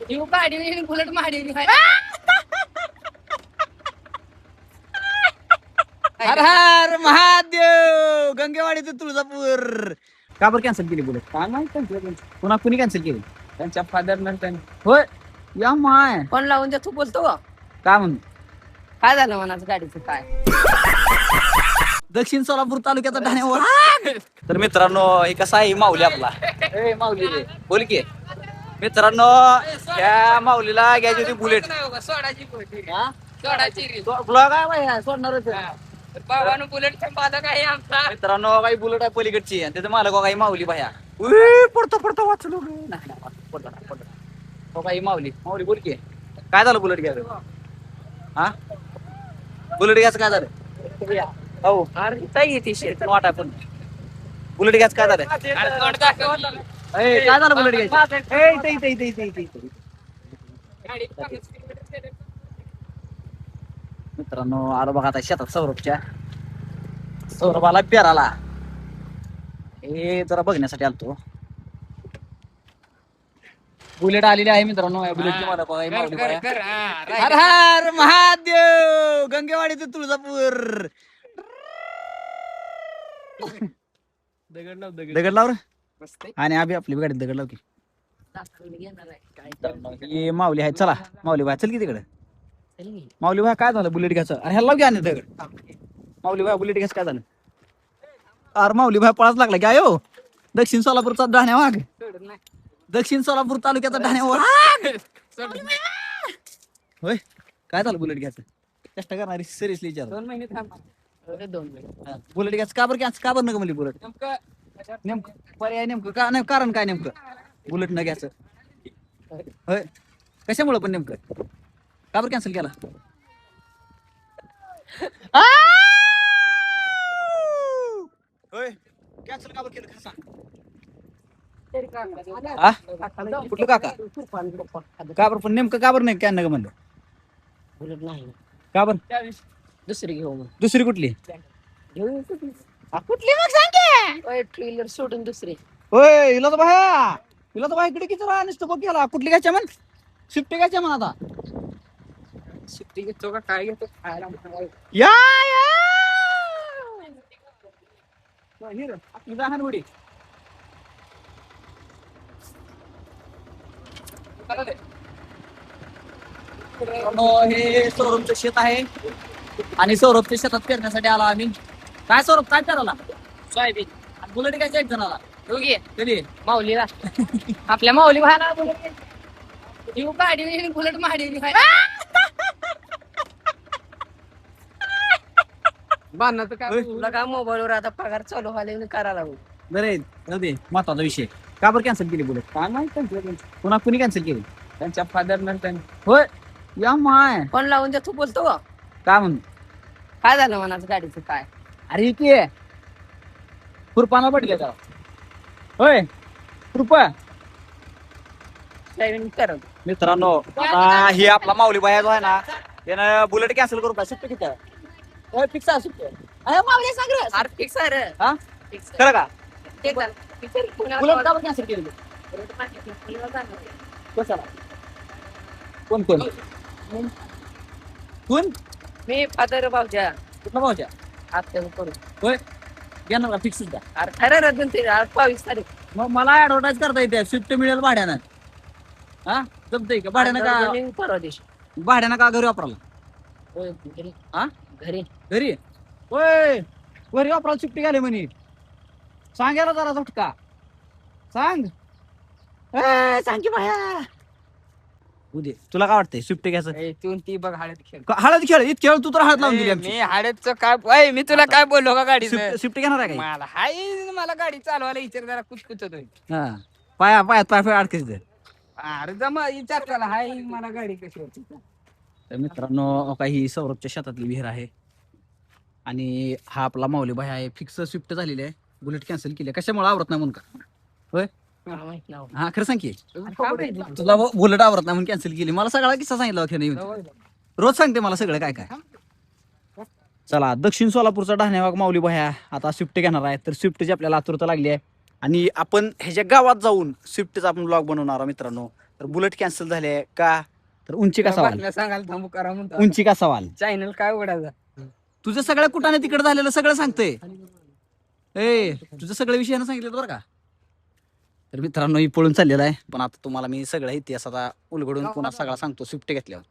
जीव गाडी बुलेट माडी हर हर महादेव. गंगेवाडी ते तुळजापूर. का बरं कॅन्सल केली बुलेट? काय माहिती पुन्हा कुणी कॅन्सल केली? त्यांच्या फादर नंतर होय या माय. फोन लावून तू बोलतो काय म्हणून? काय झालं मनाचं गाडीचं काय दक्षिण सोलापूर तालुक्याचा ढाण्यावर. तर मित्रांनो हे कसा आहे माऊली आपला? ए माऊली रे, बोल की. मित्रांनो या माऊलीला घ्यायची होती बुलेट. सोडाची हा? सोडाची ब्लॉग आहे बाई, सोडणारच आहे. बाबानं बुलेट मालक आहे आमचा मित्रांनो काही बुलेट आहे पलीकडची आणि त्याचं मालक काही माऊली बाया. पडतो पडतो वाचलो काही माऊली. माऊली बोल की, काय झालं बुलेट घ्यायचं? हा बुलेट घ्यायचं काय झालं? हो अरे ती शेत वाटा पण बुलेट घ्यायचं काय झालं? काय झालं बुलेट घ्यायचं? मित्रांनो आलो बघा आता शेतात सौरभच्या. सौरभाला पेराला हे जरा बघण्यासाठी आलतो. बुलेट आलेली आहे मित्रांनो. या बुलेटची मला बघा माऊली बाया. हर हर महादेव. गंगेवाडी ते तुळजापूर. दगड लाव रे. आणि आम्ही आपली गाडीत दगड लाव की. ही माऊली आहे. चला माऊली बाय चल की तिकडे. माऊली बाय काय झालं बुलेट घ्यायचं? अरे ह्याला लाव की आणि दगड. माऊली बाय बुलेट घ्यायचं काय झालं? अरे माऊली बाय पळाच लागला की आयो. दक्षिण सोलापूरचा ढाण्या वाघ. दक्षिण सोलापूर तालुक्याचा ढाण्या वाघ. होय काय झालं बुलेट घ्यायचं? चेष्टा करणारी सिरियसली विचार. 2 महिने थांबा. 2 महिने बुलेट घ्यायचं का बरं घ्यायचं? का बरं नका म्हणली बुलेट? नेमकं पर्याय नेमकं का नाही? कारण काय नेमकं बुलेट न घ्यायचं? होय कशामुळं पण नेमकं का बरं कॅन्सल केला? होय कॅन्सल का बरं केलं खरं सांग? कुठलं काका? का बरं पण नेमकं का बरं नाही काय नका म्हणलं? बुलेट नाही का बरं? दुसरी घेऊ मग. दुसरी कुठली? घेऊ कुठली मग सांग? ट्रेलर सोडून दुसरी. होय हिला तर बाया, हिला तर बाया इकडे किती राहा नुसतं बघ गेला. कुठली घ्यायच्या म्हण? शिफ्ट घ्यायच्या म्हण आता. सुट्टी घेतो का काय घेतो खायला या आपली जाणार उडी. हे सौरभचं शेत आहे आणि सौरभच्या शेतात पेरण्यासाठी आला आम्ही. काय सौरभ काय करायला? सोयाबीन आणि बुलेट घ्यायच्या एक जणाला. दोघी कधी? माऊलीला आपल्या माऊली भाला जीव गाडी बुलेट माडी बांधण्याचं काय तुला काय मोबाईलवर आता पगार चालू व्हायला करायला बरे जाऊ दे. महत्वाचा विषय का बरं कॅन्सल केली बुलेट? काय माहिती पुन्हा कुणी कॅन्सल केली? त्यांच्या फादर नंतर होय या माय. फोन लावून तू बोलतो काय म्हणून? काय झालं मनाचं गाडीचं काय अरे की खुरपाना पडले का? होय कृपा करत मित्रांनो आता हे आपला माऊली बाया जो आहे ना त्यानं बुलेट कॅन्सल करू का? सुट्टी किती आहे? फिक्स आहे सुट्टी. माऊली सांग रे आर्थिक सर हा खरं का? ते बुलेट का कॅन्सल केली? कशाला? कोण कोण कोण? मी फादर भाऊच्या कुठला भाऊच्या? आत्या करू होय घेणार का फिक्स सुद्धा? अरे खरं रद्दून ते 22 तारीख मग मला ऍडव्हर्टाईज करता येते. स्विफ्ट मिळेल भाड्यानं. हा जमतंय का? भाड्यानं का? परवा दिवशी भाड्यानं का घरी वापरायला? होय घरी हा घरी घरी होय घरी वापरायला सुट्टी घाली म्हणे. सांगायला जरा झटका सांग. सांग की बाया उदे तुला काय वाटतंय स्विफ्ट घ्यायचं? तू ती बघ हळद खेळ हळद खेळ इतके वेळ तू तर हळद लावून दिली आमची. मी हळदचं काय मी तुला काय बोललो का गाडी स्विफ्ट घेणार आहे काय? मला हाय मला गाडी चालवायला विचार जरा कुचकुचत होईल. हा पायात पाय अडकायचं. अरे जमा विचार केला हाय मला गाडी कशी होती. तर मित्रांनो काही सौरभच्या शेतातली विहीर आहे आणि हा आपला माऊली भाई आहे. फिक्स स्विफ्ट झालेली आहे. बुलेट कॅन्सल केली. कशामुळे आवडत नाही म्हणून का? होय हा खरं सांग की तुला बुलेट आवडत नाही म्हणून कॅन्सल केली. मला सगळा किस्सा सांगितला. रोज सांगते मला सगळं काय काय. चला दक्षिण सोलापूरचा ढाण्यावाग माऊली भाया आता स्विफ्ट घेणार आहे. तर स्विफ्टची आपल्याला आतुरता लागली आहे आणि आपण ह्याच्या गावात जाऊन स्विफ्टचा आपण ब्लॉग बनवणार आहोत मित्रांनो. तर बुलेट कॅन्सल झाले का तर उंची का सवाल सांगायला थांबू करा म्हणतो उंची का सवाल चॅनल काय उघडायचा तुझं सगळ्या कुठाने तिकडे झालेलं सगळं सांगतंय ए तुझं सगळं विषयानं सांगितलं बरं का तर मित्रांनो ही पळून चाललेला आहे पण आता तुम्हाला मी सगळा इतिहास आता उलगडून पुन्हा सगळा सांगतो स्विफ्ट घेतल्यावर